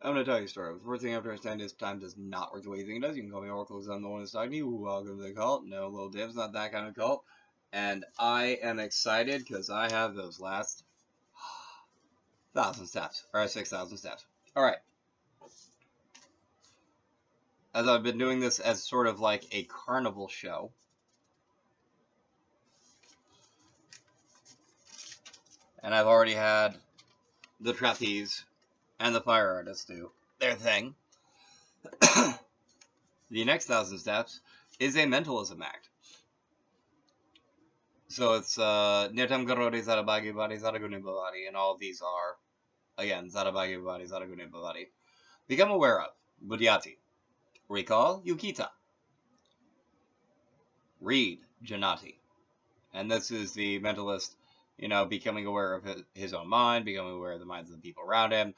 I'm gonna tell you a story. The first thing you have to understand is time does not work the way you think it does. You can call me Oracle because I'm the one who's talking to you. Welcome to the cult. No, little dibs, not that kind of cult. And I am excited because I have those last 1,000 steps, or 6,000 steps. Alright. As I've been doing this as sort of like a carnival show, and I've already had the trapeze and the fire artists do their thing. The next 1,000 steps is a mentalism act. So it's Nirtam Garodi Zarabagi Badi Zaraguni Bhavadi, and all of these are, again, Zarabagi Bhavadi Zaraguni Bhavadi. Become aware of Budyati. Recall Yukita. Read Janati. And this is the mentalist, becoming aware of his own mind, becoming aware of the minds of the people around him,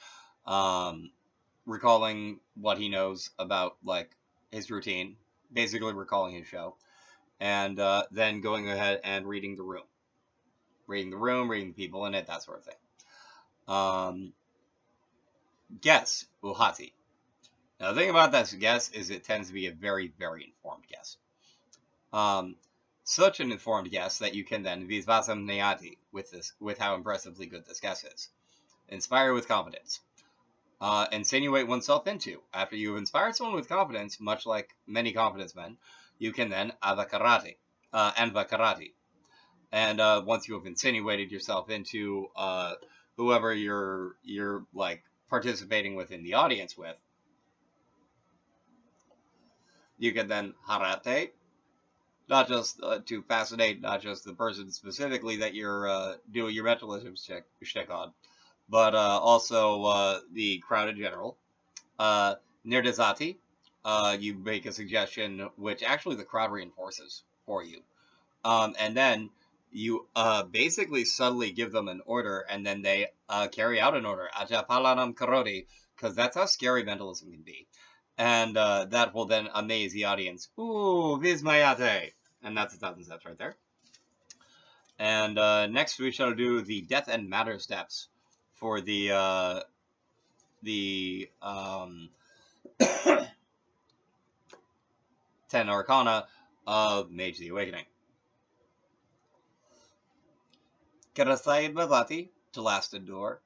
recalling what he knows about, like, his routine, basically recalling his show, and then going ahead and reading the room. Reading the room, reading the people in it, that sort of thing. Guess, Uhati. Now, the thing about this guess is it tends to be a very, very informed guess. Such an informed guess that you can then visvasam neati with how impressively good this guess is. Inspire with confidence. Insinuate oneself into. After you've inspired someone with confidence, much like many confidence men, you can then avakarati, anvakarati. And once you have insinuated yourself into whoever you're like participating with in the audience with, you can then harate, not just to fascinate not just the person specifically that you're doing your mentalism shtick on, but also the crowd in general. Nirdazati, you make a suggestion which actually the crowd reinforces for you. And then you basically subtly give them an order, and then they carry out an order. Ajapalanam karoti, because that's how scary mentalism can be. And that will then amaze the audience. Ooh, vismayate. And that's 1,000 steps right there. And next we shall do the death and matter steps for the 10 Arcana of Mage the Awakening. Karasayid Bhavati, to last endure.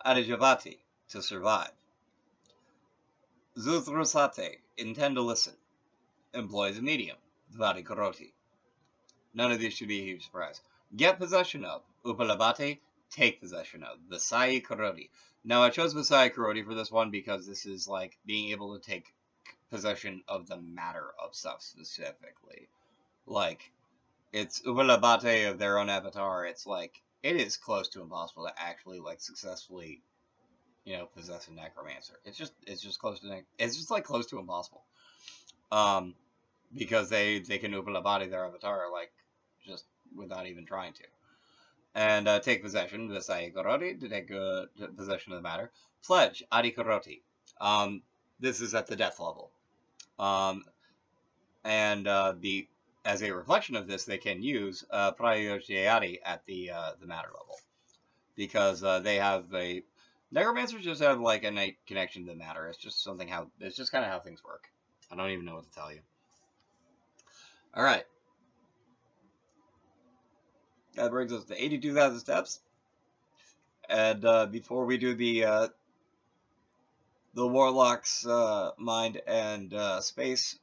Adijavati, to survive. Zuthrusate, intend to listen. Employs a medium. Dvati Karoti. None of these should be a huge surprise. Get possession of. Upalabate, take possession of. Vasai Karoti. Now, I chose Vasai Karoti for this one because this is like being able to take possession of the matter of stuff specifically. Like, it's Upalabate of their own avatar. It's like, it is close to impossible to actually, like, successfully, possess a necromancer. It's just close to, it's just, like, close to impossible. Because they can Upalabate their avatar, like, just without even trying to. And take possession, Visai Karoti, to take possession of the matter. Pledge, Adi Karoti. This is at the death level. And as a reflection of this, they can use Prayoshayati at the matter level. Because they have a... Necromancers just have, like, a innate connection to the matter. It's just it's just kind of how things work. I don't even know what to tell you. Alright. That brings us to 82,000 steps. And before we do the Warlock's mind and space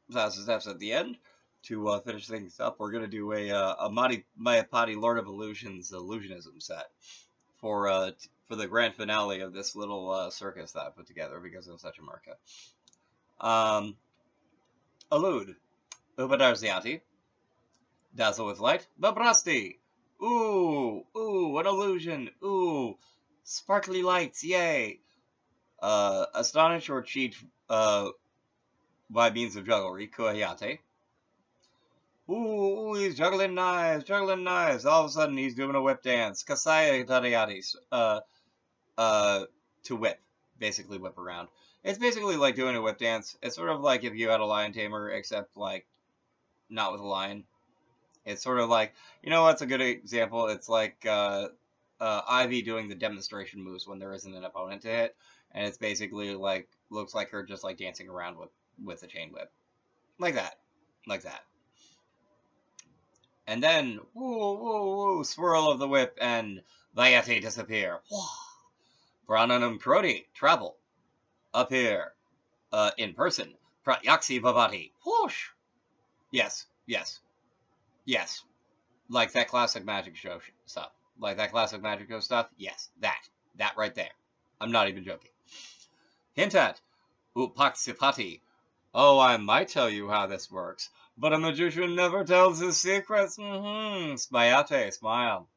1,000 steps at the end, to finish things up, we're going to do a Mayapati Lord of Illusions Illusionism set for the grand finale of this little circus that I put together because I'm such a marca. Allude. Upadarzyati. Dazzle with light. Babrasti. Ooh, an illusion. Ooh, sparkly lights, yay. Astonish or cheat by means of jugglery. Kuhayate. Ooh, he's juggling knives. All of a sudden, he's doing a whip dance. Kasaya Tadayatis. To whip. Basically, whip around. It's basically like doing a whip dance. It's sort of like if you had a lion tamer, except, like, not with a lion. It's sort of like, what's a good example? It's like Ivy doing the demonstration moves when there isn't an opponent to hit. and it's basically like looks like her just like dancing around with a chain whip, like that, like that. And then woo woo woo, swirl of the whip, and Vayate disappear. Prananam Krodi travel appear in person. Pratyaksi Bhavati. Whoosh. Yes, yes, yes. Like that classic magic show stuff. Like that classic magic show stuff. Yes, that right there. I'm not even joking. Hint at Upaksipati. Oh, I might tell you how this works, but a magician never tells his secrets. Smayate, smile.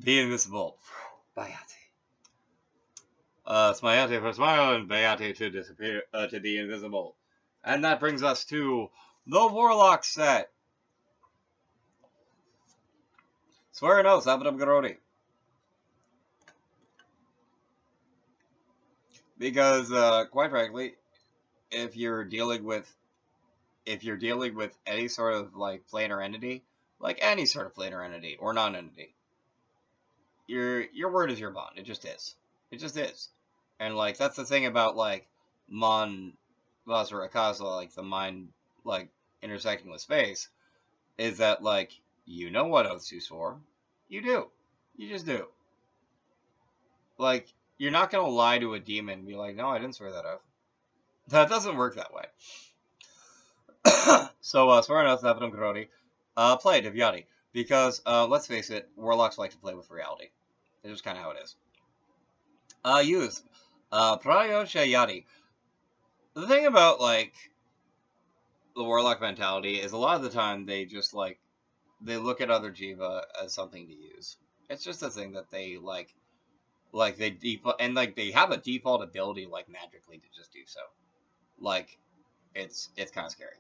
Be invisible. Bayate. Smayate for smile and Bayate to disappear, to be invisible. And that brings us to the Warlock set. Swear an oath, Abadam Garodi. Because, quite frankly, if you're dealing with any sort of like planar entity, like any sort of planar entity or non-entity, your word is your bond. It just is. It just is. And like that's the thing about like Mon Vazra Akaza, like the mind like intersecting with space, is that like you know what oaths you swore. You do. You just do. Like you're not gonna lie to a demon and be like, no, I didn't swear that oath. That doesn't work that way. So, swear an oath, Napadam Karodi. Play Divyati. Because, let's face it, warlocks like to play with reality. It's just kind of how it is. Use. Prayoshayati. The thing about, like, the warlock mentality is a lot of the time they just, like, they look at other Jiva as something to use. It's just a thing that they, like they default, and, like, they have a default ability, like, magically to just do so. Like, it's kind of scary.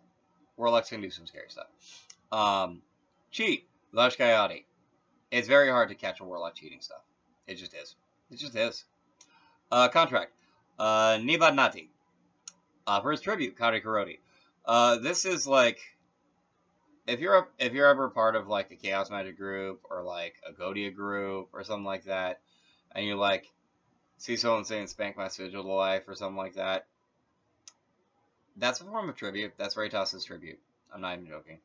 Warlocks can do some scary stuff. Cheat. Vashkayati. It's very hard to catch a warlock cheating stuff. It just is. It just is. Contract. Nibadnati. For his tribute, Kari Karodi. This is like if you're ever part of like a Chaos Magic group or like a Godia group or something like that, and you like see someone saying spank my sigil to life or something like that, that's a form of tribute. That's Raytas's tribute. I'm not even joking.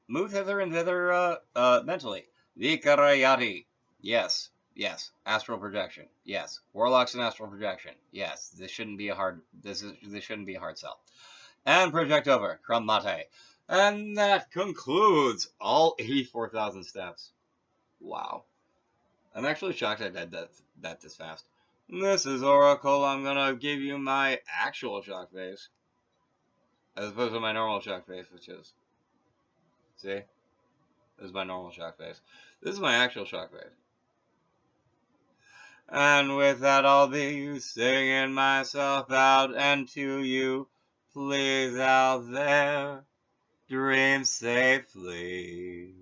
Move hither and thither mentally. Vikarayati. Yes. Yes. Astral projection. Yes. Warlocks and astral projection. Yes. This shouldn't be a hard sell. And project over. Krum Mate. And that concludes all 84,000 steps. Wow. I'm actually shocked I did that this fast. This is Oracle. I'm gonna give you my actual shock face. As opposed to my normal shock face, which is... See? This is my normal shock face. This is my actual shock face. And with that, I'll be singing myself out, and to you, please out there, dream safely.